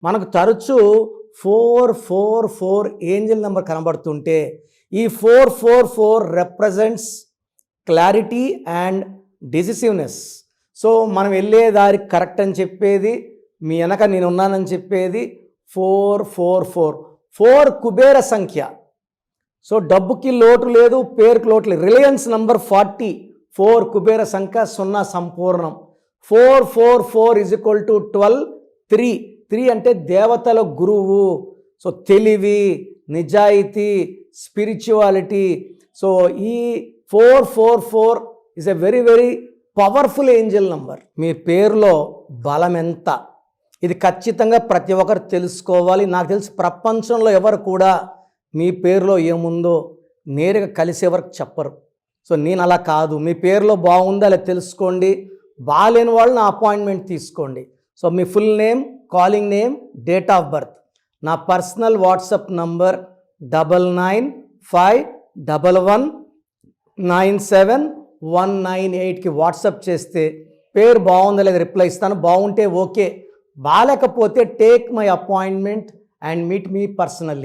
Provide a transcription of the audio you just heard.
మనకు తరచూ 444 Angel number కనబడుతుంటే ఈ 444 రిప్రజెంట్స్ క్లారిటీ అండ్ డిసిసివ్నెస్. సో మనం వెళ్ళే దారి కరెక్ట్ అని చెప్పేది, మీ వెనక నేను ఉన్నానని చెప్పేది 444. 4 కుబేర సంఖ్య. సో డబ్బుకి లోటు లేదు, పేరుకి లోటు లేదు. రిలయన్స్ నంబర్ 40, 4 కుబేర సంఖ్య, 0 సంపూర్ణం. 444 ఈజ్ ఈక్వల్ టు 12. 3 అంటే దేవతల గురువు. సో తెలివి, నిజాయితీ, స్పిరిచువాలిటీ. సో ఈ 444 is a very very powerful angel number. మీ పేరులో బలం ఎంత, ఇది ఖచ్చితంగా ప్రతి ఒక్కరు తెలుసుకోవాలి. నాకు తెలిసి ప్రపంచంలో ఎవరు కూడా మీ పేరులో ఏముందో నేరుగా కలిసే వరకు చెప్పరు. సో నేను అలా కాదు. మీ పేరులో బాగుందా అలా తెలుసుకోండి. బాగాలేని వాళ్ళు నా అపాయింట్మెంట్ తీసుకోండి. So me full name, calling name, date of birth, నా పర్సనల్ వాట్సాప్ నంబర్ 9951197198కి వాట్సాప్ చేస్తే పేరు బాగుందా లేదా రిప్లై ఇస్తాను. బాగుంటే ఓకే, బాగాలేకపోతే take my appointment and meet me personally.